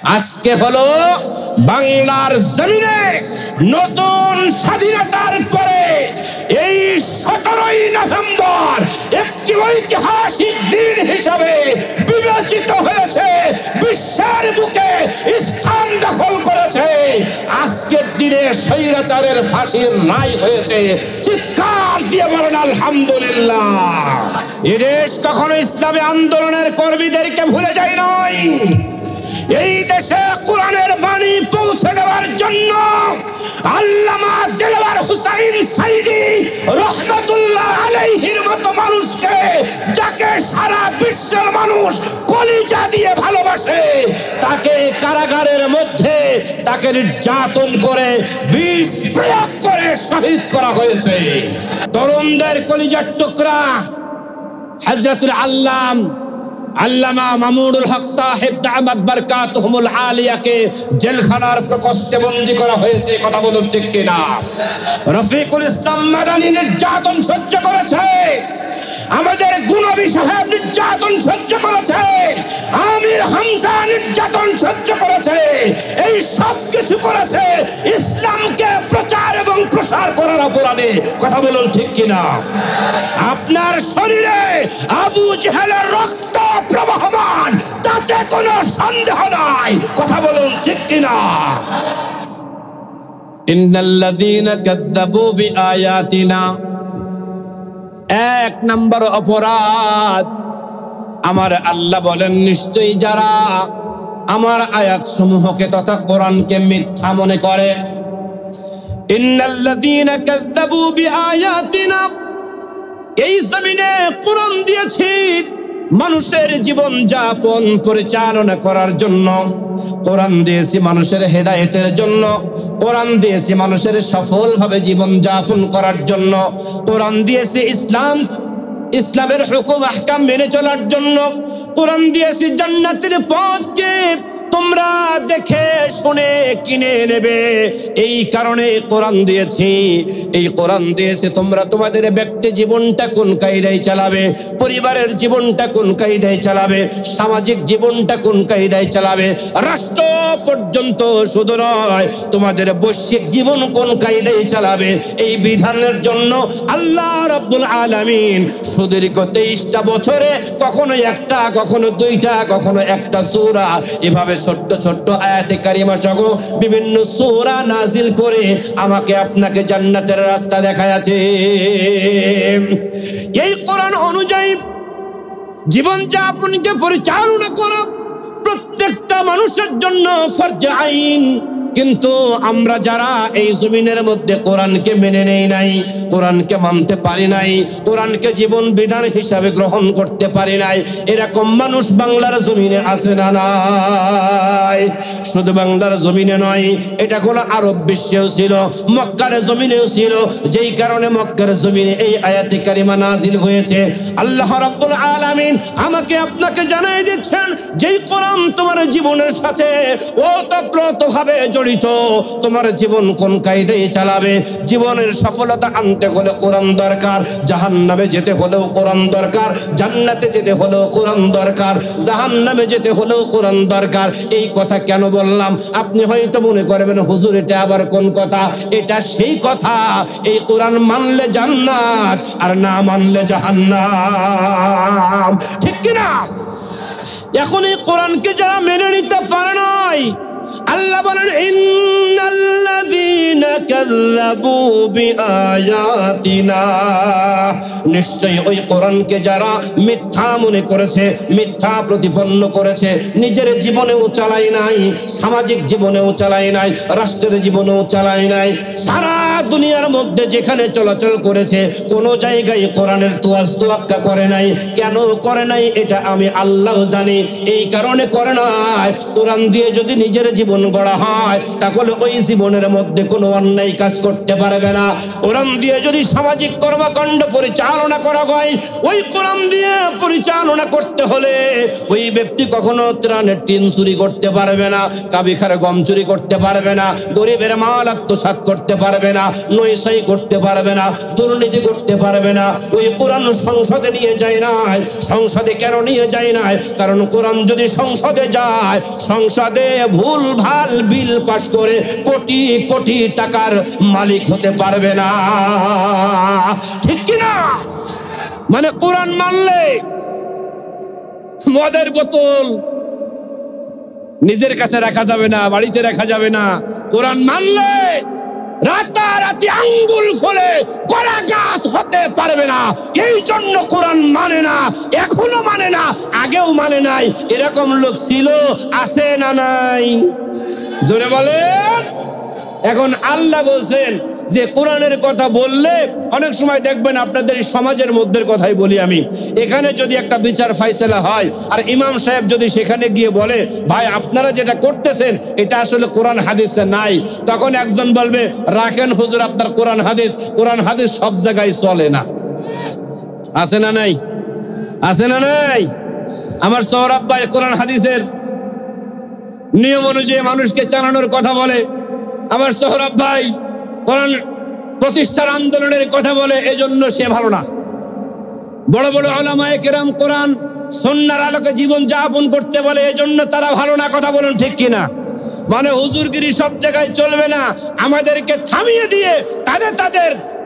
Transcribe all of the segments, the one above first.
আজকে হলো বাংলার জমিনে নতুন স্বাধীনতার পরে এই 17ই নভেম্বর একটি ঐতিহাসিক দিন হিসাবে বিবেচিত হয়েছে, বিশ্বের বুকে স্থান দখল করেছে। আজকের দিনে স্বৈরাচারের ফাঁসির রায় হয়েছে। চিৎকার দিয়ে বলেন আলহামদুলিল্লাহ। এদেশ কখনো ইসলামী আন্দোলনের কর্মীদেরকে ভুলে যায় নাই। এই দেশে কোরআনের বাণী পৌঁছে দেওয়ার জন্য আল্লামা দেলওয়ার হুসাইন সাইদি রহমাতুল্লাহ আলাইহির মতো মানুষকে, যাকে সারা বিশ্বের মানুষ কলিজা দিয়ে ভালোবাসে, তাকে কারাগারের মধ্যে তাকে নির্যাতন করে বিষ প্রয়োগ করে শহীদ করা হয়েছে। তরুণদের কলিজার টুকরা হযরতুল আল্লামা মামুনুল হক সাহেব দামাত বারকাতুহুমুল আলিয়াকে জেলখানার প্রকোষ্ঠে বন্দী করা হয়েছে। কথা বলুন ঠিক কিনা? রফিকুল ইসলাম মাদানী নির্যাতন সহ্য করেছে, আমাদের গুণবী সাহেব নির্যাতন সহ্য করেছে, আমির হামজা নির্যাতন সহ্য করেছে। এই সব কিছু করেছে ইসলামকে প্রচার এবং প্রসার করার অপরাধে। কথা বলুন ঠিক কিনা? আপনার শরীরে আবু জেহেলের রক্ত প্রবাহমান, তাতে কোনো সন্দেহ নাই। কথা বলুন ঠিক কিনা? ইন্নাল্লাযীনা কাযযাবু বিআয়াতিনা, এক নম্বর অপরাধ আমার আল্লাহ বলেন, নিশ্চয়ই যারা আমার আয়াত সমূহকে তথা কোরআনকে মিথ্যা মনে করে। ইন্নাল্লাযীনা কাযযাবু বিআয়াতিনা, এই জমিনে কোরআন দিয়েছি মানুষের জীবন যাপন পরিচালনা করার জন্য, কোরআন দিয়েছি মানুষের হেদায়েতের জন্য, কোরআন দিয়েছি মানুষের সফলভাবে জীবন যাপন করার জন্য, কোরআন দিয়েছি ইসলামের হুকুম আহকাম মেনে চলার জন্য, কোরআন দিয়েছি জান্নাতের পথকে তোমরা দেখে শুনে কিনে নেবে। এই কারণে কোরআন দিয়েছি। এই কোরআন দিয়েছে তোমরা তোমাদের ব্যক্তি জীবনটা কোন কায়দায় চালাবে, পরিবারের জীবনটা কোন কায়দায় চালাবে, সামাজিক জীবনটা কোন কায়দায় চালাবে, রাষ্ট্র পর্যন্ত শুধু নয়, তোমাদের বৈশ্বিক জীবন কোন কায়দায় চালাবে। এই বিধানের জন্য আল্লাহ রাব্বুল আলামিন সুদীর্ঘ 23টা বছরে কখনো একটা, কখনো 2টা, কখনো একটা সূরা, এভাবে ছোট্ট ছোট্ট আয়াতে কারিমা সহ বিভিন্ন সূরা নাজিল করে আমাকে আপনাকে জান্নাতের রাস্তা দেখায়াছে। এই কোরআন অনুযায়ী জীবন যাপনকে পরিচালনা করা প্রত্যেকটা মানুষের জন্য ফরজ আইন। কিন্তু আমরা যারা এই জমিনের মধ্যে কোরআনকে মেনে নেই নাই, কোরআনকে মানতে পারি নাই, কোরআনকে জীবন বিধান হিসাবে গ্রহণ করতে পারি নাই, এরকম মানুষ বাংলার জমিনে আছে না নাই? শুধু বাংলার জমিনে নয়, এটা কোন আরব বিশ্বেও ছিল, মক্কার জমিনেও ছিল। যেই কারণে মক্কার জমিনে এই আয়াতে কারিমা নাজিল হয়েছে। আল্লাহ রাব্বুল আলামিন আমাকে আপনাকে জানাই দিচ্ছেন, যেই কোরআন তোমার জীবনের সাথে ওতপ্রোতভাবে জড়িত, তোমার জীবন কোন কায়দায় চালাবে। জীবনের সফলতা আনতে হলে কোরআন দরকার, জাহান্নামে যেতে হলেও কোরআন দরকার, জান্নাতে যেতে হলেও কোরআন দরকার, জাহান্নামে যেতে হলেও কোরআন দরকার। এই কথা কেন বললাম? আপনি হয়তো মনে করবেন, হুজুর এটা আবার কোন কথা? এটা সেই কথা, এই কোরআন মানলে জান্নাত আর না মানলে জাহান্নাম। ঠিক কিনা? এখন এই কোরআনকে যারা মেনে নিতে পারে নাই, আল্লাহ বলেন, ইন্নাল্লাযীনা কাযযাবু বিআয়াতিনা, নিশ্চয়ই ওই কোরআনকে যারা মিথ্যা মনে করেছে, মিথ্যা প্রতিপন্ন করেছে, নিজের জীবনেও চালায় নাই, সামাজিক জীবনেও চালায় নাই, রাষ্ট্রের জীবনেও চালায় নাই, সারা দুনিয়ার মধ্যে যেখানে চলাচল করেছে কোন জায়গায় কোরআনের তোয়াক্কা করে নাই। কেন করে নাই এটা আমি আল্লাহ জানি। এই কারণে করে নাই, কোরআন দিয়ে যদি নিজের জীবন গড়া হয়, তাহলে ওই জীবনের মধ্যে কোনো অন্যায় কাজ করতে পারবে না। কোরআন দিয়ে যদি সামাজিক কর্মকাণ্ড পরিচালনা করা হয়, ওই কোরআন দিয়ে পরিচালনা করতে হলে ওই ব্যক্তি কখনো ত্রাণের টিন চুরি করতে পারবে না, কাবিখার গম চুরি করতে পারবে না, গরিবের মাল আত্মসাৎ করতে পারবে না, নৈশাই করতে পারবে না, দুর্নীতি করতে পারবে না। ওই কোরআন সংসদে নিয়ে যায় না। সংসদে কেন নিয়ে যায় না? কারণ কোরআন যদি সংসদে যায়, সংসদে ভুল ভাল বিল পাস করে কোটি কোটি টাকার মালিক হতে পারবে না। ঠিক কিনা? মানে কোরআন মানলে মদের বোতল নিজের কাছে রাখা যাবে না, বাড়িতে রাখা যাবে না। কোরআন মানলে রাতারাতি আঙ্গুল ফলে কলা গাছ হতে পারবে না। এই জন্য কোরআন মানে না, এখনো মানে না, আগেও মানে নাই। এরকম লোক ছিল, আছে না নাই? জোরে বলেন। এখন আল্লাহ বলছেন যে কোরআনের কথা বললে, অনেক সময় দেখবেন আপনাদের সমাজের মধ্যে কথাই বলি আমি, এখানে যদি একটা বিচার ফাইসলা হয় আর ইমাম সাহেব যদি সেখানে গিয়ে বলে ভাই আপনারা যেটা করতেছেন এটা আসলে কোরআন হাদিসে নাই, তখন একজন বলবে রাখেন হুজুর আপনার কোরআন হাদিস। কোরআন হাদিস সব জায়গায় চলে না। আছে না নাই? আছে না নাই? আমার সৌরভ ভাই কোরআন হাদিসের নিয়ম অনুযায়ী মানুষকে চালানোর কথা বলে। আমার সৌরভ ভাই কোরআন প্রতিষ্ঠার আন্দোলনের কথা বলে, এজন্য সে ভালো না। বড় বড় উলামায়ে কেরাম কোরআন সুন্নাহর আলোকে জীবন যাপন করতে বলে, এজন্য তারা ভালো না। কথা বলুন ঠিক কিনা? মানে হুজুরগিরি সব জায়গায় চলবে না। আমাদেরকে থামিয়ে দিয়ে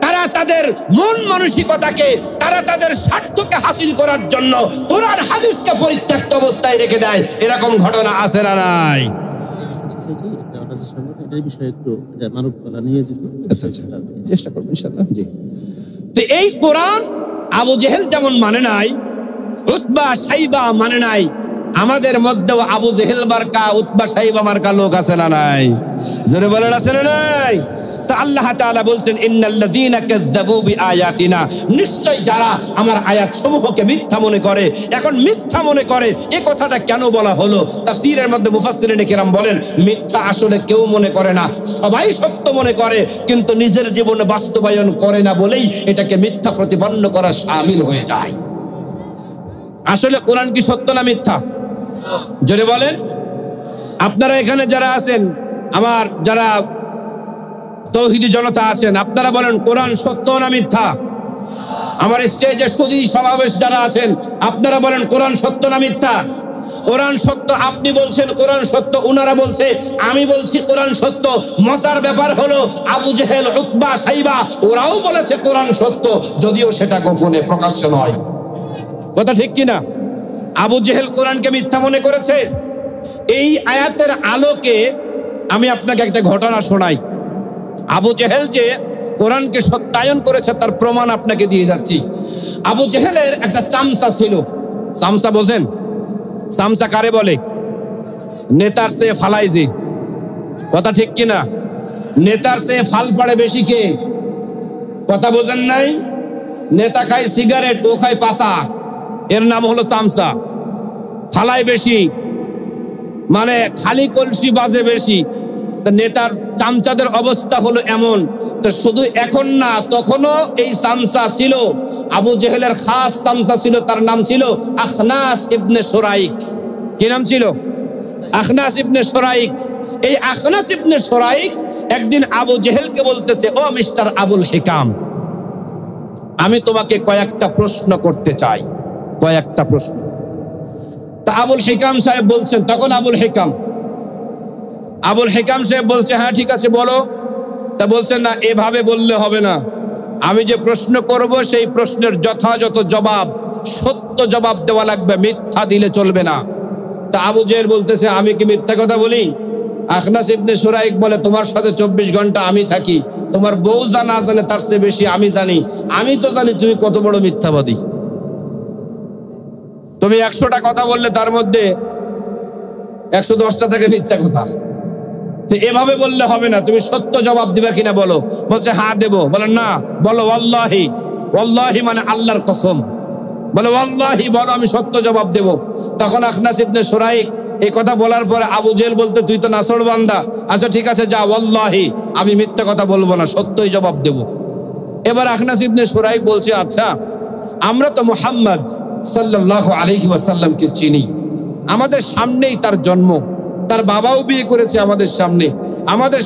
তারা তাদের মন মানসিকতাকে, তারা তাদের স্বার্থকে হাসিল করার জন্য কোরআন হাদিসকে পরিত্যক্ত অবস্থায় রেখে দেয়। এরকম ঘটনা আছে না নাই? চেষ্টা করবো ইনশাআল্লাহ। জি, তো এই কোরআন আবু জেহেল যেমন মানে নাই, উতবা সাইবা মানে নাই, আমাদের মধ্যেও আবু জেহেল মার্কা উতবা সাইবা মার্কা লোক আছে না নাই? জোরে বলেন আছে না নাই? তো আল্লাহ তাআলা বলছেন ইন্নাল্লাযীনা কাযযাবু বিআয়াতিনা, নিশ্চয় যারা আমার আয়াত সমূহকে মিথ্যা মনে করে। এখন মিথ্যা মনে করে এই কথাটা কেন বলা হলো? তাফসীরের মধ্যে মুফাসসিরিনে কিরাম বলেন মিথ্যা আসলে কেউ মনে করে না, সবাই সত্য মনে করে, কিন্তু নিজের জীবনে বাস্তবায়ন করে না বলেই এটাকে মিথ্যা প্রতিপন্ন করা শামিল হয়ে যায়। আসলে কোরআন কি সত্য না মিথ্যা? জোরে বলেন। আপনারা এখানে যারা আছেন, আমার যারা তৌহিদি জনতা আছেন, আপনারা বলেন কোরআন সত্য না মিথ্যা? আমার স্টেজে সুধী সমাবেশ যারা আছেন, আপনারা বলেন কোরআন সত্য না মিথ্যা? কোরআন সত্য। আপনি বলছেন কোরআন সত্য, উনারা বলছে, আমি বলছি কোরআন সত্য। মজার ব্যাপার হলো আবু জেহেল, উতবা, সাইবা ওরাও বলেছে কোরআন সত্য, যদিও সেটা গোপনে প্রকাশ্য নয়। কথা ঠিক কিনা? আবু জেহেল কোরআনকে মিথ্যা মনে করেছে। এই আয়াতের আলোকে আমি আপনাকে একটা ঘটনা শোনাই। আবু জেহেল যে কোরআনকে সত্যায়ন করেছে তার প্রমাণ আপনাকে দিয়ে যাচ্ছি। আবু জেহেলের একটা চামচা ছিল। চামচা বোঝেন? চামচা কারে বলে? নেতার চেয়ে ফালাই যে। কথা ঠিক কিনা? নেতার চেয়ে ফাল পাড়ে বেশি কে? কথা বোঝেন নাই? নেতা খায় সিগারেট, ও খায় পাশা, এর নাম হলো চামচা। ফালাই বেশি, মানে খালি কলসি বাজে বেশি। নেতার চামচাদের অবস্থা হলো এমন। তো শুধু এখন না, তখনও এই চামচা ছিল। আবু জেহেলের খাস চামচা ছিল, তার নাম ছিল আখনাস ইবনে সুরাইক। কি নাম ছিল? আখনাস ইবনে সুরাইক। এই আখনাস ইবনে সুরাইক একদিন আবু জেহেলকে বলতেছে, ও মিস্টার আবুল হিকাম, আমি তোমাকে কয়েকটা প্রশ্ন করতে চাই, কয়েকটা প্রশ্ন। তা আবুল হিকাম সাহেব বলছেন, তখন আবুল হিকাম সাহেব বলছে, হ্যাঁ ঠিক আছে বলো। তা বলছেন না, এভাবে বললে হবে না, আমি যে প্রশ্ন করব সেই প্রশ্নের যথাযথ জবাব, সত্য জবাব দেওয়া লাগবে, মিথ্যা দিলে চলবে না। তা আবু জেহেল বলতেছে, আমি কি মিথ্যা কথা বলি? আখনাস ইবনে সুরাইক বলে, তোমার সাথে 24 ঘন্টা আমি থাকি, তোমার বউ জানা জানে তার চেয়ে বেশি আমি জানি। আমি তো জানি তুমি কত বড় মিথ্যাবাদী। তুমি 100টা কথা বললে তার মধ্যে 110টা থেকে মিথ্যা কথা। তো এভাবে বললে হবে না, তুমি সত্য জবাব দিবে কিনা বলো। বলছে হ্যাঁ দেবো। বলেন না, বলো ওয়াল্লাহি। ওয়াল্লাহি মানে আল্লাহর কসম। বলে ওয়াল্লাহি, বলো আমি সত্য জবাব দেব। তখন আখনাস ইবনে সুরাইক এই কথা বলার পরে আবু জেহেল বলতে, তুই তো নাছর বান্দা, আচ্ছা ঠিক আছে যা, ওয়াল্লাহি আমি মিথ্যা কথা বলবো না, সত্যই জবাব দেব। এবার আখনাস ইবনে শুরাইক বলছে, আচ্ছা আমরা তো মুহাম্মদ সাল্লাল্লাহু আলাইহি ওয়াসাল্লামকে চিনি, আমাদের সামনেই তার জন্ম, তার বাবাও বিয়ে করেছে আমাদের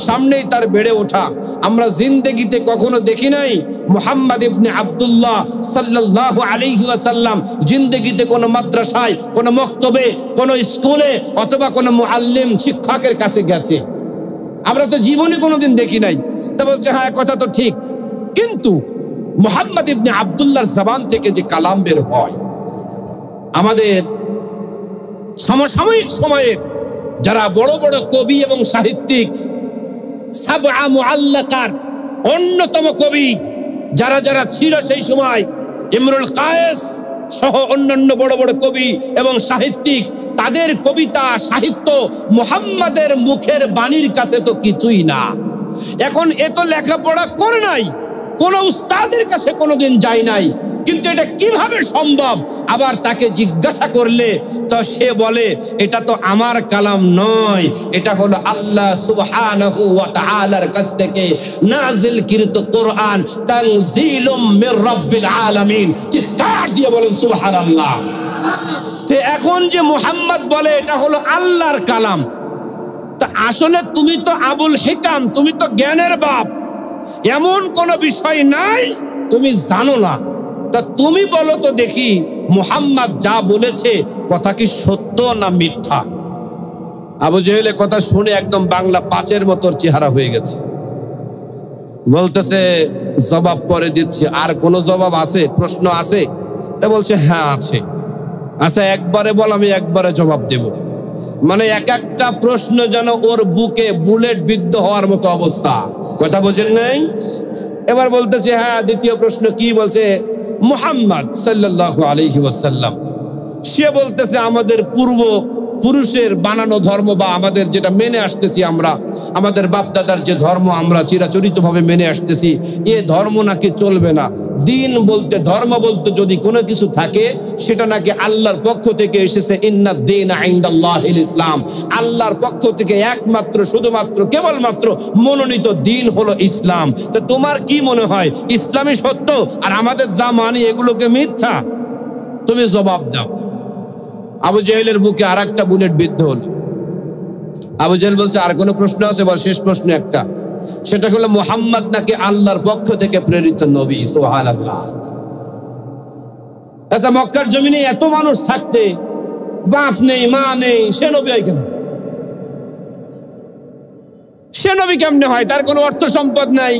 সামনেই তার বেড়ে ওঠা, আমরা জিন্দেগিতে কখনো দেখি নাই মুহাম্মদ ইবনে আব্দুল্লাহ সাল্লাল্লাহু আলাইহি ওয়াসাল্লাম জিন্দেগিতে কোনো মাদ্রাসায়, কোনো মক্তবে, কোনো স্কুলে অথবা কোনো মুআল্লিম শিক্ষকের কাছে গেছে, আমরা তো জীবনে কোনোদিন দেখি নাই। তা বলছে, হ্যাঁ কথা তো ঠিক, কিন্তু মুহাম্মদ ইবনে আব্দুল্লাহর জবান থেকে যে কালাম বের হয়, আমাদের সমসাময়িক সময়ের যারা বড় বড় কবি এবং সাহিত্যিক, সাবআ মুআল্লাকার অন্যতম কবি যারা যারা ছিল সেই সময়, ইমরুল কায়েস সহ অন্যান্য বড় বড় কবি এবং সাহিত্যিক, তাদের কবিতা সাহিত্য মুহাম্মাদের মুখের বাণীর কাছে তো কিছুই না। এখন এ তো লেখাপড়া করে নাই, কোন উস্তাদের কাছে কোনোদিন যায় নাই, কিন্তু এটা কিভাবে সম্ভব? আবার তাকে জিজ্ঞাসা করলে তো সে বলে, এটা তো আমার কালাম নয়, এটা হলো আল্লাহ সুবহানাহু ওয়া তাআলার কাছ থেকে নাযিলকৃত কোরআন, তানজিলুম মির রাব্বিল আলামিন। চিৎকার দিয়ে বলেন সুবহানাল্লাহ। তে এখন যে মুহাম্মদ বলে এটা হলো আল্লাহর কালাম, তা আসলে তুমি তো আবুল হিকাম, তুমি তো জ্ঞানের বাপ, এমন কোন বিষয় নাই তুমি জানো না, তা তুমি বলো তো দেখি মুহাম্মদ যা বলেছে কথা কি সত্য না মিথ্যা? আবু জেহেলের কথা শুনে একদম বাংলা পাঁচের মতো চেহারা হয়ে গেছে, বলতেছে জবাব পরে দিচ্ছি, আর কোন জবাব আছে, প্রশ্ন আছে? তা বলছে হ্যাঁ আছে। আচ্ছা একবারে বল, আমি একবারে জবাব দেব। মানে এক একটা প্রশ্ন যেন ওর বুকে বুলেট বিদ্ধ হওয়ার মতো অবস্থা, কথা বোঝেন নাই? এবার বলতেছে হ্যাঁ, দ্বিতীয় প্রশ্ন কি? বলছে মুহাম্মদ সাল্লাল্লাহু আলাইহি ওয়াসাল্লাম, সে বলতেছে আমাদের পূর্ব পুরুষের বানানো ধর্ম, বা আমাদের যেটা মেনে আসতেছি আমরা, আমাদের বাপদাদার যে ধর্ম আমরা চিরাচরিতভাবে মেনে আসতেছি, এ ধর্ম নাকি চলবে না। দিন বলতে, ধর্ম বলতে যদি কোনো কিছু থাকে সেটা নাকি আল্লাহর পক্ষ থেকে এসেছে, ইন্নাদ দীনা ইনদাল্লাহিল ইসলাম, আল্লাহর পক্ষ থেকে একমাত্র শুধুমাত্র কেবলমাত্র মনোনীত দিন হলো ইসলাম। তো তোমার কি মনে হয় ইসলামই সত্য আর আমাদের যা মানি এগুলোকে মিথ্যা? তুমি জবাব দাও। আবু জেহেলের বুকে আর একটা বুলেট বিদ্ধ হলো। আবু জেহেল বলছে আর কোনো প্রশ্ন আছে? বল, শেষ প্রশ্ন একটা, সেটা হলো মুহাম্মদ নাকি আল্লাহর পক্ষ থেকে প্রেরিত নবী। সুবহানাল্লাহ। আচ্ছা মক্কার জমিনে এত মানুষ থাকতে বাপ নেই মা নেই, সে নবী হয় কেন? সে নবী কেমনে হয়? তার কোনো অর্থ সম্পদ নাই,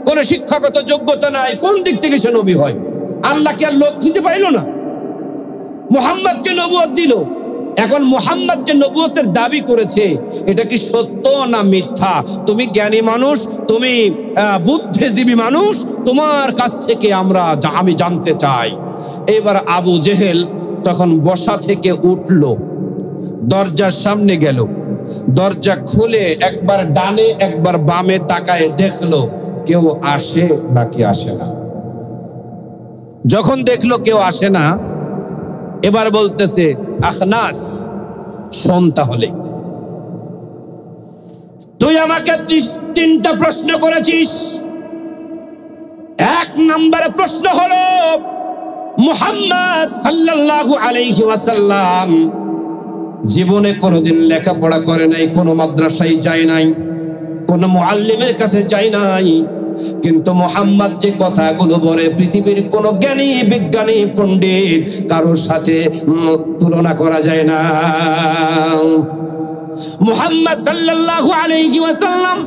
কোনো শিক্ষাগত যোগ্যতা নাই, কোন দিক থেকে সে নবী হয়? আল্লাহ কি আর লোক খুঁজে পাইল না? মুহাম্মদকে নবুয়ত দিল। এখন মুহাম্মদ যে নবুয়তের দাবি করেছে এটা কি সত্য না মিথ্যা? তুমি জ্ঞানী মানুষ, তুমি বুদ্ধিজীবী মানুষ, তোমার কাছ থেকে আমি জানতে চাই। এবার আবু জেহেল তখন বসা থেকে উঠল, দরজার সামনে গেল, দরজা খুলে একবার ডানে একবার বামে তাকায় দেখলো কেউ আসে নাকি আসে না। যখন দেখলো কেউ আসে না, এবার বলতেছে আখনাস শোন, তাহলে তুই আমাকে তিনটা প্রশ্ন করেছিস। এক নম্বরে প্রশ্ন হলো মুহাম্মদ সাল্লাল্লাহু আলাইহি ওয়াসাল্লাম জীবনে কোনোদিন লেখাপড়া করে নাই, কোনো মাদ্রাসায় যায় নাই, কোনো মুআল্লিমের কাছে যায় নাই, কিন্তু মুহাম্মদ যে কথাগুলো বলে পৃথিবীর কোন জ্ঞানী বিজ্ঞানী পণ্ডিত কারোর সাথে তুলনা করা যায় না। মুহাম্মদ সাল্লাল্লাহু আলাইহি ওয়াসাল্লাম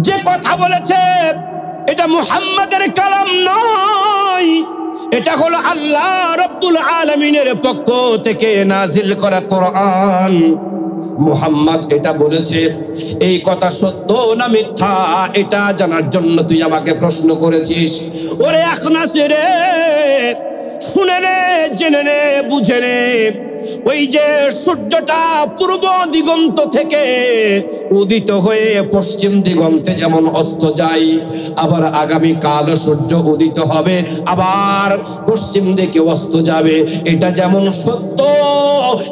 যে কথা বলেছে এটা মুহাম্মাদের কালাম নয়, এটা হলো আল্লাহ রাব্বুল আলামিনের পক্ষ থেকে নাজিল করা কোরআন। মুহাম্মদ এটা বলেছে, এই কথা সত্য না মিথ্যা এটা জানার জন্য তুই আমাকে প্রশ্ন করেছিস। ওরে আখনাস রে, শুনে নে, জেনে নে, বুঝে নে, ওই যে সূর্যটা পূর্ব দিগন্ত থেকে উদিত হয়ে পশ্চিম দিগন্তে যেমন অস্ত যায়, আবার আগামী কাল সূর্য উদিত হবে আবার পশ্চিম দিকে অস্ত যাবে, এটা যেমন সত্য,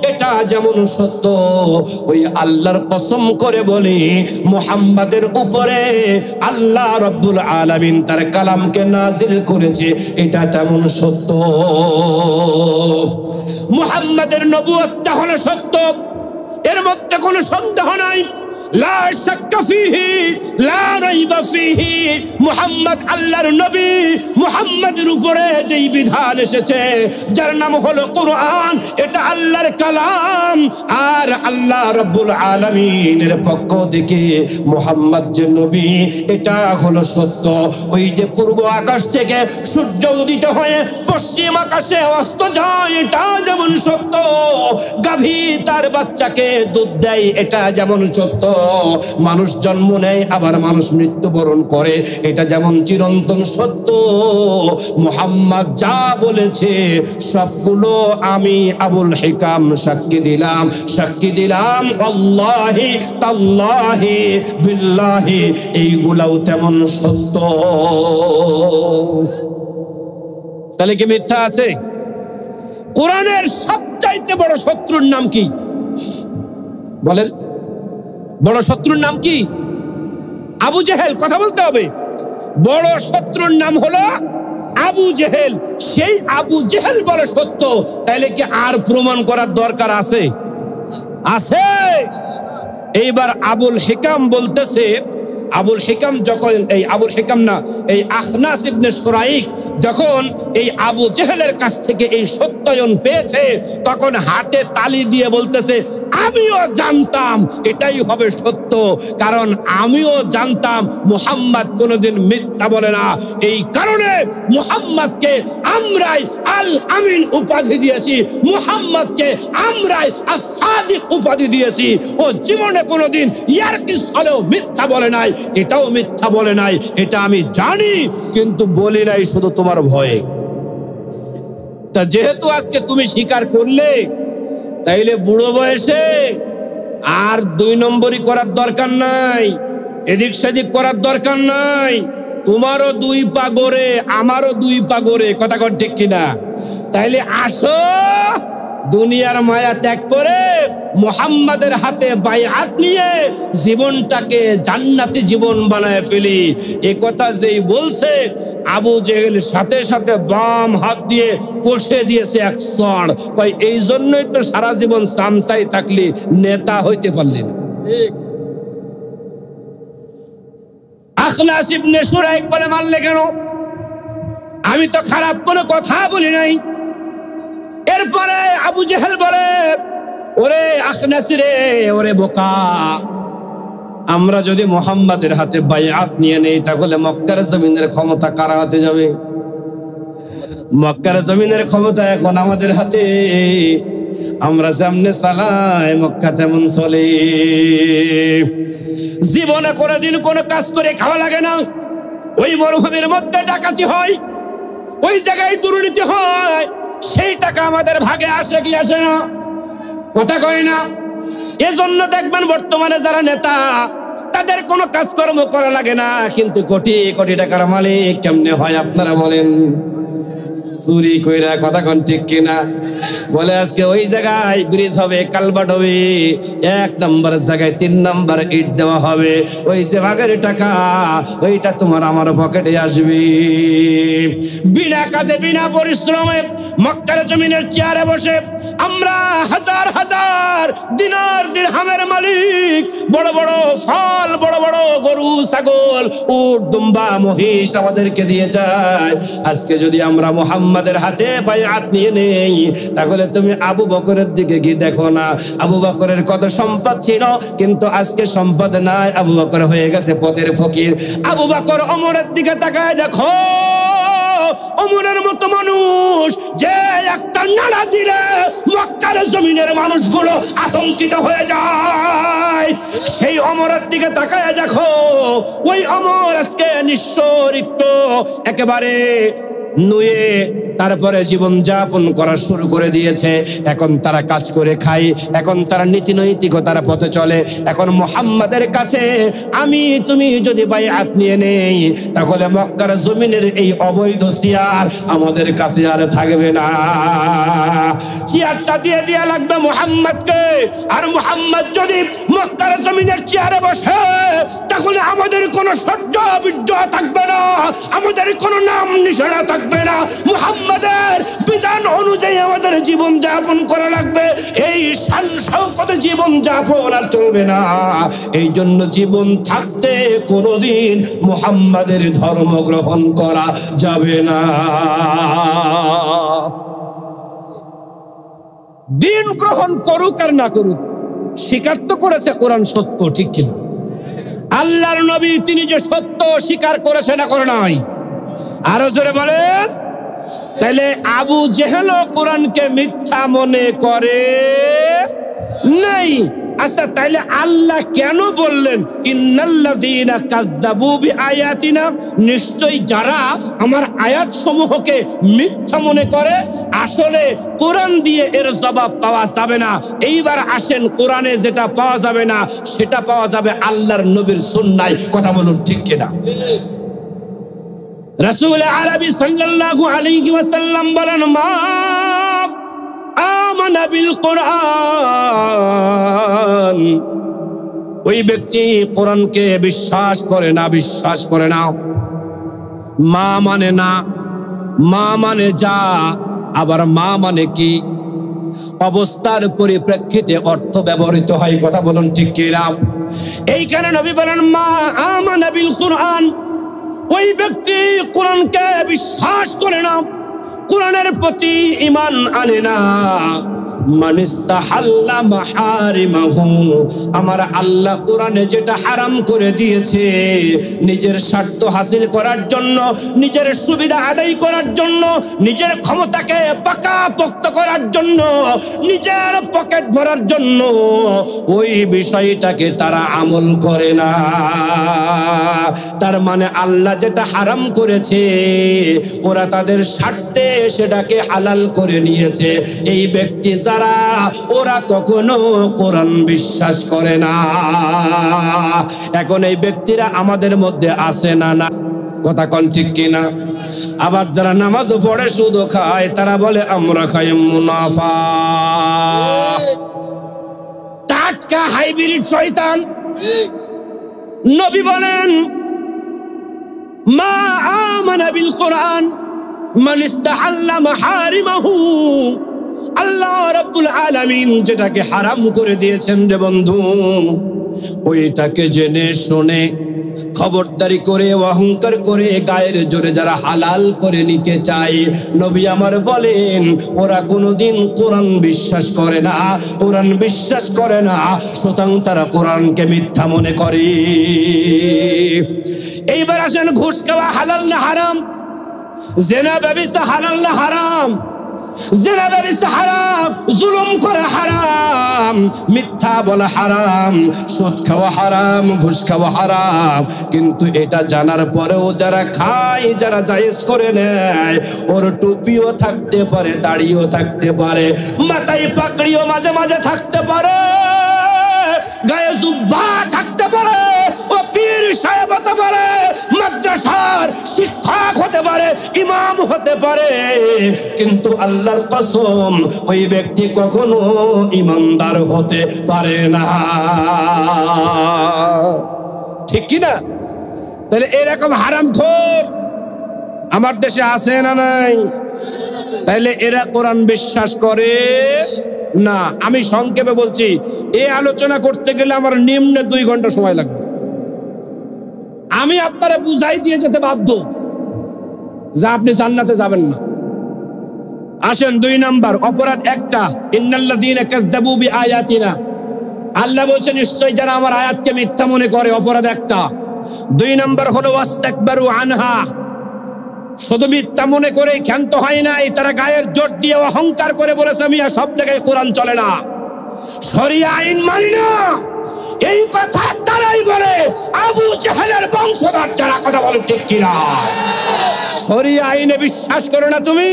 এটা যেমন সত্য, ওই আল্লাহর কসম করে বলি মুহাম্মাদের উপরে আল্লাহ রাব্বুল আলামিন তার কালামকে নাজিল করেছে, এটা তেমন সত্য। মুহাম্মাদের নবুয়তটা হলো সত্য, এর মধ্যে কোনো সন্দেহ নাই। লা শাক্কা ফীহি লা রাইবা ফীহি। মুহাম্মদ আল্লাহর নবী, মুহাম্মাদের উপরে যেই বিধান এসেছে যার নাম হলো কোরআন, এটা আল্লাহর কালাম। আর আল্লাহ রাব্বুল আলামিনের পক্ষ থেকে মুহাম্মদ যে নবী, এটা হলো সত্য। ওই যে পূর্ব আকাশ থেকে সূর্য উদিত হয়ে পশ্চিম আকাশে অস্ত যায়, এটা যেমন সত্য। গাভী তার বাচ্চাকে দুধ দেয়, এটা যেমন সত্য। মানুষ জন্ম নেয় আবার মানুষ মৃত্যুবরণ করে, এটা যেমন চিরন্তন সত্য। মুহাম্মদ যা বলেছে সবগুলো আমি আবুল হিকাম সাক্ষী দিলাম, সাক্ষী দিলাম আল্লাহি তাল্লাহি বিল্লাহি, এইগুলাও তেমন সত্য। তাহলে কি মিথ্যা আছে? কোরআনের সবচাইতে বড় শত্রুর নাম কি বলেন? বড় শত্রুর নাম কি? আবু জেহেল। কথা বলতে হবে। বড় শত্রুর নাম হলো আবু জেহেল। সেই আবু জেহেল বলে সত্য, তাইলে কি আর প্রমাণ করার দরকার আছে? আছে। এইবার আবুল হিকাম বলতেছে, আবুল হিকাম যখন এই আখনাস ইবনে শুরাইক যখন এই আবু জেহেলের কাছ থেকে এই সত্যায়ন পেয়েছে, তখন হাতে তালি দিয়ে বলতেছে, আমিও জানতাম এটাই হবে সত্য, কারণ আমিও জানতাম মুহাম্মদ কোনোদিন মিথ্যা বলে না। এই কারণে মুহাম্মদকে আমরাই আল আমিন উপাধি দিয়েছি, মুহাম্মদকে আমরাই আস-সাদিক উপাধি দিয়েছি। ও জীবনে কোনোদিন ইয়ারকি ছলেও মিথ্যা বলে নাই, এটাও মিথ্যা বলে নাই, এটা আমি জানি, কিন্তু বলি নাই শুধু তোমার ভয়ে। তা যেহেতু আজকে তুমি স্বীকার করলে, তাইলে বুড়ো বয়সে আর 2 নম্বরই করার দরকার নাই, এদিক সেদিক করার দরকার নাই। তোমারও 2 পা গড়ে, আমারও 2 পা গড়ে, কথা কর ঠিক কিনা? তাইলে আসো, দুনিয়ার মায়া ত্যাগ করে মুহাম্মাদের হাতে বায়আত নিয়ে জীবনটাকে জান্নাতি জীবন বানায় ফেলি। এ কথা যেই বলছে, আবু জেহেল সাথে সাথে বাম হাত দিয়ে কষে দিয়েছে এক চড়। কই এই জন্যই তো সারা জীবন সামসাই থাকলি, নেতা হইতে পারলি না। আখনাস ইবনে শুরাইক বলে, মারলে কেন? আমি তো খারাপ কোনো কথা বলি নাই। এরপরে আবু জেহেল বলে, ওরে আখনাস রে, ওরে বোকা, আমরা যদি মুহাম্মাদের হাতে বায়আত নিয়ে নেই, তাহলে মক্কার জমিনের ক্ষমতা কার হাতে যাবে? মক্কার জমিনের ক্ষমতা এখন আমাদের হাতে। আমরা যেমনে চালাই মক্কা তেমন চলে। জীবনে কোনোদিন কোনো কাজ করে খাওয়া লাগে না। ওই মরুভূমির মধ্যে ডাকাতি হয়, ওই জায়গায় দুর্নীতি হয়, সেই টাকা আমাদের ভাগে আসে কি আসে না? কথা কয় না? এজন্য দেখবেন বর্তমানে যারা নেতা, তাদের কোনো কাজকর্ম করা লাগে না, কিন্তু কোটি কোটি টাকার মালিক কেমনে হয় আপনারা বলেন? চুরি কইরা। কথা কোন ঠিক কিনা? বলে আজকে ওই জায়গায় ব্রিজ হবে, কালভার্ট হবে, 1 নম্বর জায়গায় 3 নম্বর ইট দেওয়া হবে। ওই যে ভাগের টাকা, ওইটা তোমার আমার পকেটে আসবে। বিনা কাজে বিনা পরিশ্রমে মক্কার জমিনের চেয়ারে বসে আমরা হাজার হাজার দিনার দিরহামের মালিক, বড় বড় ফল, বড় বড় গরু ছাগল উট দুম্বা মহিষ আমাদেরকে দিয়ে যায়। আজকে যদি আমরা মুহাম্মাদের হাতে বায়আত নিয়ে নেই, তাহলে তুমি আবু বকরের দিকে গিয়ে দেখো না, আবু বকরের কত সম্পদ ছিল, কিন্তু আজকে সম্পদ নাই, আবু বকর হয়ে গেছে পথের ফকির। আবু বকর ওমরের দিকে তাকায় দেখো, ওমরের মতো মানুষ যে একটা নাড়া দিলে মক্কার জমিনের মানুষগুলো আতঙ্কিত হয়ে যায়, সেই ওমরের দিকে তাকায় দেখো, ওই ওমর আজকে নিঃস্ব রিক্ত, একেবারে নুয়ে তারপরে জীবন যাপন করা শুরু করে দিয়েছে। এখন তারা কাজ করে খায়, এখন তারা নীতি নৈতিকতার পথে চলে। এখন মুহাম্মাদের কাছে আমি তুমি যদি বাইআত নিয়ে নেই, তাহলে মক্কার জমিনের এই অবৈধ চেয়ার আমাদের কাছে আর থাকবে না। চেয়ারটা দিয়ে দেয়া লাগবে মুহাম্মাদকে। আর মুহাম্মদ যদি মক্কার জমিনের চেয়ারে বসে, তাহলে আমাদের কোনো সহ্য বিদ্রোহ থাকবে না, আমাদের কোনো নাম নিশানা থাকবে না। মুহাম্মাদের বিধান অনুযায়ী আমাদের জীবন যাপন করা লাগবে। এই শান শওকতে জীবন যাপন আর চলবে না। এই জন্য জীবন থাকতে কোনোদিন মুহাম্মাদের ধর্ম গ্রহণ করা যাবে না। দিন গ্রহণ করুক আর না করুক, স্বীকার তো করেছে কোরআন সত্য, ঠিক কিনা? আল্লাহর নবী তিনি যে সত্য স্বীকার করেছে না করে নাই? আরো জোরে বলেন। তাইলে আবু জেহেল কোরআনকে মিথ্যা মনে করে নাই। আচ্ছা, তাইলে আল্লাহ কেন বললেন ইন্নাল্লাযীনা কাযযাবু বিআয়াতিনা, নিশ্চয়ই যারা আমার আয়াত সমূহকে মিথ্যা মনে করে? আসলে কোরআন দিয়ে এর জবাব পাওয়া যাবে না। এইবার আসেন, কোরআনে যেটা পাওয়া যাবে না সেটা পাওয়া যাবে আল্লাহর নবীর সুন্নায়। কথা বলুন, ঠিক কিনা? রাসূল আরবি সাল্লাল্লাহু আলাইহি ওয়াসাল্লাম বলেন, মা আমানা বিল কোরআন, ওই ব্যক্তি কোরআনকে বিশ্বাস করে না। মা মানে না, মা মানে যা, আবার মা মানে কি? অবস্থার পরিপ্রেক্ষিতে অর্থ ব্যবহৃত হয়। কথা বলুন, ঠিক কিনা? এইখানে নবী বলেন মা আমানা বিল কোরআন, ওই ব্যক্তি কোরআনকে বিশ্বাস করে না, কোরআনের প্রতি ঈমান আনে না। মানিস্তাহাল্লা মাহারিমাহু, আমার আল্লাহ কোরআনে যেটা হারাম করে দিয়েছে নিজের স্বার্থ হাসিল করার জন্য, নিজের সুবিধা আদায় করার জন্য, নিজের ক্ষমতাকে পাকাপোক্ত করার জন্য, নিজের পকেট ভরার জন্য, ওই বিষয়টাকে তারা আমল করে না। তার মানে আল্লাহ যেটা হারাম করেছে ওরা তাদের স্বার্থে সেটাকে হালাল করে নিয়েছে। এই ব্যক্তি যারা, ওরা কখনো কোরআন বিশ্বাস করে না। এখন এই ব্যক্তিরা আমাদের মধ্যে আছে না? না, কথা কোন ঠিক কিনা? আবার যারা নামাজ পড়ে শুধু খায়, তারা বলে আমরা খাই মুনাফা। টাটকা হাইব্রিড শয়তান। নবী বলেন মা আমানা বিল কোরআন মানিস্তাহাল্লা মাহারিমাহু, আল্লাহ রাব্বুল আলামিন যেটাকে হারাম করে দিয়েছেন রে বন্ধু, ওইটাকে জেনে শুনে খবরদারি করে অহংকার করে গায়ের জোরে যারা হালাল করে নিতে চায়, নবী আমার বলেন ওরা কোনোদিন কোরআন বিশ্বাস করে না, কোরআন বিশ্বাস করে না, সুতরাং তারা কোরআনকে মিথ্যা মনে করে। এইবার আসেন, ঘুষ খাওয়া হালাল না হারাম? জিনা ব্যভিচার হালাল না হারাম? জিনা ব্যভিচার হারাম, জুলুম করা হারাম, মিথ্যা বলা হারাম, সুদ খাওয়া হারাম, ঘুষ খাওয়া হারাম। কিন্তু এটা জানার পরেও যারা খায়, যারা জায়েজ করে নেয়, ওর টুপিও থাকতে পারে, দাড়িও থাকতে পারে, মাথায় পাগড়িও মাঝে মাঝে থাকতে পারে, গায়ে জুব্বা থাকতে পারে, ও পীর সাহেব হতে পারে, মাদ্রাসার শিক্ষক হতে পারে, ইমাম হতে পারে, কিন্তু আল্লাহর কসম ওই ব্যক্তি কখনো ইমানদার হতে পারে না। ঠিক কি না? তাহলে এরকম হারামখোর আমার দেশে আছে না নাই? তাইলে এরা কোরআন বিশ্বাস করে না। আমি সংক্ষেপে বলছি, এই আলোচনা করতে গেলে আমার নিম্নে 2 ঘন্টা সময় লাগবে। আমি আপনারা বুঝাই দিয়ে যেতে বাধ্য যে আপনি জান্নাতে যাবেন না। আসেন, 2 নাম্বার অপরাধ একটা, ইন্নাল্লাযীনা কাযযাবু বিআয়াতিনা, আল্লাহ বলছেন নিশ্চয়ই যারা আমার আয়াতকে মিথ্যা মনে করে, অপরাধ একটা। 2 নাম্বার হলো ওয়াস্তাকবারু আনহা, শুধু মিথ্যা মনে করে ক্ষান্ত হয় নাই, তারা গায়ের জোর দিয়ে অহংকার করে বলেছে মিয়া সব জায়গায় কোরআন চলে না, শরিয়া আইন মানি না। এই কথা তারাই বলে আবু জাহেলের বংশধর যারা। কথা বলে ঠিক কিনা? শরিয়া আইনে বিশ্বাস করো না তুমি,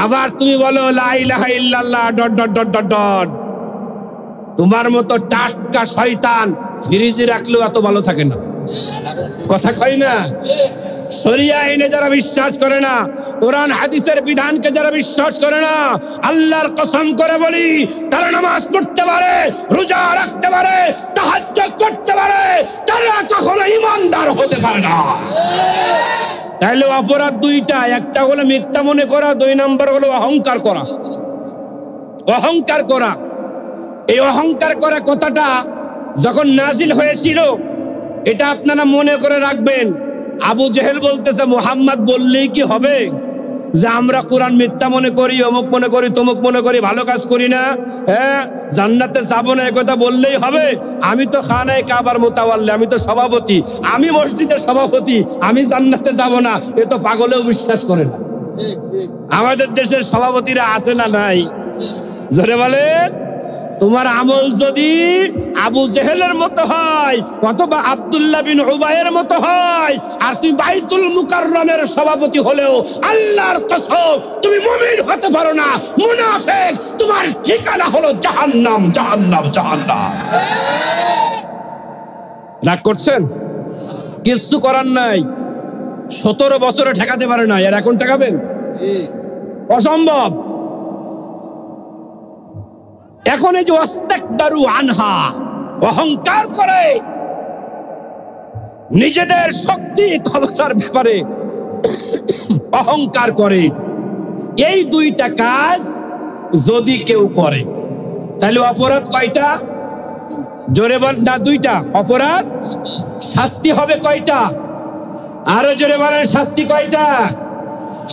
আবার তুমি বলো লা ইলাহা ইল্লাল্লাহ dot dot dot dot dot. তোমার মতো টাটকা শয়তান ফ্রিজে রাখলেও এত ভালো থাকে না, কথা কই না? শরিয়া আইনে যারা বিশ্বাস করে না, কোরআন হাদিসের বিধানকে যারা বিশ্বাস করে না, আল্লাহর কসম করে বলি, তারা নামাজ পড়তে পারে, রোজা রাখতে পারে, তাহাজ্জুদ করতে পারে, তারা কখনো ঈমানদার হতে পারে না। তাইলে অপরাধ দুইটা, একটা হলো মিথ্যা মনে করা, দুই নম্বর হলো অহংকার করা। অহংকার করা, এই অহংকার করা কথাটা যখন নাজিল হয়েছিল, এটা আপনারা মনে করে রাখবেন। আবু জেহেল বলতেছে মুহাম্মদ বললেই কি হবে যে আমরা কোরআন মিথ্যা মনে করি, অমুক মনে করি, তমুক মনে করি, ভালো কাজ করি না, হ্যাঁ জান্নাতে যাব না, এই কথা বললেই হবে? আমি তো খানায়ে কাবার মুতাওয়াল্লি, আমি তো সভাপতি, আমি মসজিদের সভাপতি, আমি জান্নাতে যাব না, এ তো পাগলেও বিশ্বাস করে না। আমাদের দেশের সভাপতিরা আছে না নাই? জোরে বলেন। তোমার আমল যদি আবু জেহেলের মতো হয় অথবা আব্দুল্লাহ বিন উবাইয়ের মতো হয়, আর তুমি বাইতুল মুকাররমের সভাপতি হলেও আল্লাহর কসম তুমি মুমিন হতে পারো না, মুনাফিক। তোমার ঠিকানা হলো জাহান্নাম, জাহান্নাম, জাহান্নাম। রাগ করছেন? কিছু করার নাই। 17 বছরে ঠেকাতে পারে না, আর এখন ঠেকাবেন? অসম্ভব। এখন এই যে ওয়াস্তাকবারু আনহা, অহংকার করে নিজেদের শক্তি ক্ষমতার ব্যাপারে অহংকার করে, এই দুইটা কাজ যদি কেউ করে তাহলে অপরাধ কয়টা? জোরে বল না, দুইটা। অপরাধ, শাস্তি হবে কয়টা? আরো জোরে বলেন, শাস্তি কয়টা?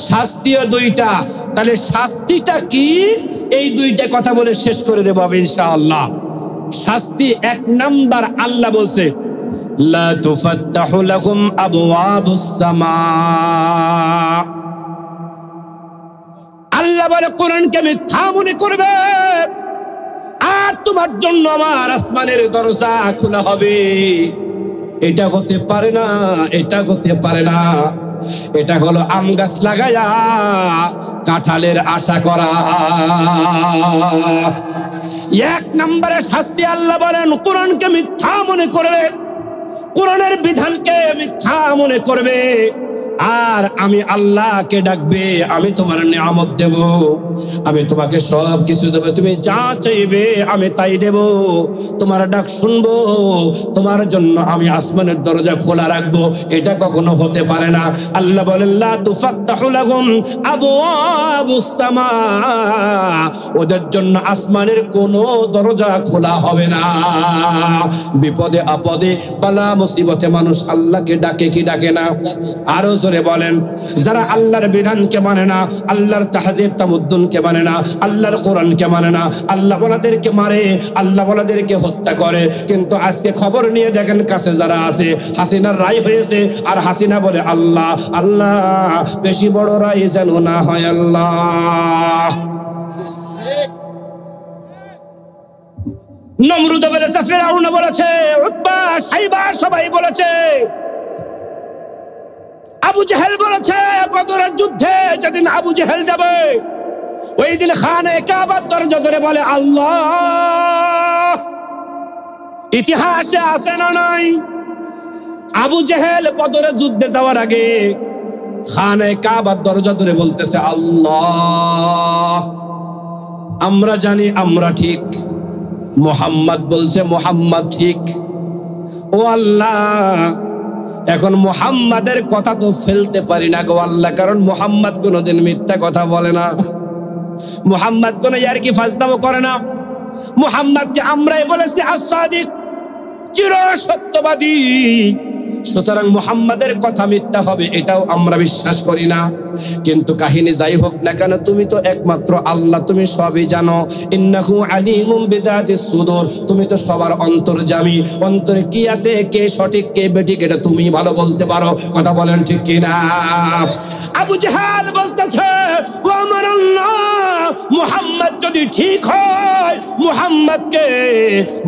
শাস্তিও দুইটা। তাহলে শাস্তিটা কি? এই দুইটা কথা বলে শেষ করে দেব ইনশাআল্লাহ। শাস্তি 1 নাম্বার, আল্লাহ বলছে লা তুফাত্তাহু লাকুম আবওয়াবুস সামা। আল্লাহ বলে কোরআনকে মিথ্যা মনে করবে আর তোমার জন্য আমার আসমানের দরজা খোলা হবে। এটা হতে পারে না, এটা হতে পারে না। এটা হলো আম গাছ লাগায়া কাঁঠালের আশা করা। 1 নম্বরে শাস্তি আল্লাহ বলেন কোরআনকে মিথ্যা মনে করবে, কোরআনের বিধানকে মিথ্যা মনে করবে, আর আমি আল্লাহকে ডাকবে, আমি তোমার নিয়ামত দেব, আমি তোমাকে সব কিছু দেব, তুমি যা চাইবে আমি তাই দেব, তোমার ডাক শুনবো, তোমার জন্য আমি আসমানের দরজা খোলা রাখবো। এটা কখনো হতে পারে না। আল্লাহ বলেন লা তুফাত্তাহু লাহুম আবওয়াবুস সামা, ওদের জন্য আসমানের কোনো দরজা খোলা হবে না। বিপদে আপদে বালা মুসিবতে মানুষ আল্লাহকে ডাকে কি ডাকে না? আরো জোরে বলেন। যারা আল্লাহর বিধানকে মানে না, আল্লাহর তাহজিব তামুদ্দুনকে মানে না, আল্লাহর কোরআনকে মানে না, আল্লাহ ওয়ালাদেরকে মারে, আল্লাহ ওয়ালাদেরকে হত্যা করে। কিন্তু আজকে খবর নিয়ে দেখেন কাছে যারা আছে, হাসিনার রায় হয়েছে, আর হাসিনা বলে আল্লাহ আল্লাহ, বেশি বড় রায় যেন না হয় আল্লাহ। নমরুদ বলেছে, ফিরাউন বলেছে, উতবা সাইবা সবাই বলেছে, আবু জেহেল বলেছে, বদরের যুদ্ধে যেদিন আবু জেহেল যাবে ওই দিন খানায়ে কাবার দরজা ধরে বলে আল্লাহ। ইতিহাসে আছে না নাই? আবু জেহেল বদরের যুদ্ধে যাওয়ার আগে খানায়ে কাবার দরজা ধরে বলতেছে আল্লাহ। আমরা জানি আমরা ঠিক, মুহাম্মদ বলছে মুহাম্মদ ঠিক, ও আল্লাহ এখন মুহাম্মাদের কথা তো ফেলতে পারি না গো আল্লাহ, কারণ মুহাম্মদ কোনোদিন মিথ্যা কথা বলে না, মুহাম্মদ কোন ইয়ারকি ফাজলামো করে না, মুহাম্মদকে আমরাই বলেছি as-সাদিক, চির সত্যবাদী। সুতরাং মুহাম্মাদের কথা মিথ্যা হবে এটাও আমরা বিশ্বাস করি না। কিন্তু কাহিনী যাই হোক না কেন, তুমি তো একমাত্র আল্লাহ, তুমি সবই জানো। ইন্নাহু আলিমুম বিযাতিস সুদূর, তুমি তো সবার অন্তর্যামী, অন্তরে কি আছে, কে সঠিক কে বেঠিক এটা তুমি ভালো বলতে পারো। কথা বলেন ঠিক কিনা? আবু জাহাল বলতেছে, ও আমার আল্লাহ, মুহাম্মদ যদি ঠিক হয়, মুহাম্মদকে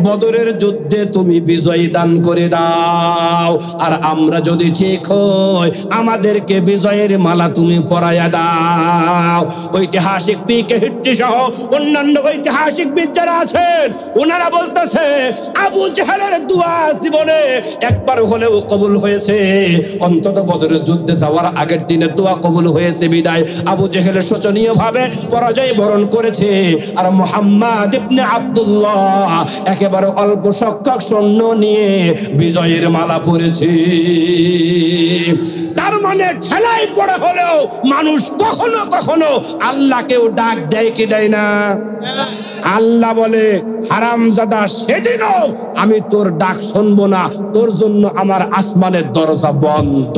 বদরের যুদ্ধে তুমি বিজয় দান করে দাও, আর আমরা যদি ঠিক হই, আমাদেরকে বিজয়ের মালা তুমি পরাইয়া দাও। ঐতিহাসিক পিকে হিট্টি সহ অন্যান্য ঐতিহাসিকবিদ যারা আছেন, ওনারা বলতেছে আবু জাহেলের দোয়া জীবনে একবার হলেও কবুল হয়েছে। অন্তত বদরের যুদ্ধে যাওয়ার আগের দিনে দোয়া কবুল হয়েছে বিদায় আবু জাহেল শোচনীয় ভাবে পরাজয় বরণ করেছে। আর মুহাম্মদ ইবনে আব্দুল্লাহ একেবারে অল্প সংখ্যক সৈন্য নিয়ে বিজয়ের মালা পরেছে। তার মানে ঠেলাই পড়ে হলেও মানুষ কখনো কখনো আল্লাহকেও ডাক দেয় কি দেয় না? আল্লাহ বলে, হারামজাদা, সেদিনও আমি তোর ডাক শুনবো না, তোর জন্য আমার আসমানের দরজা বন্ধ।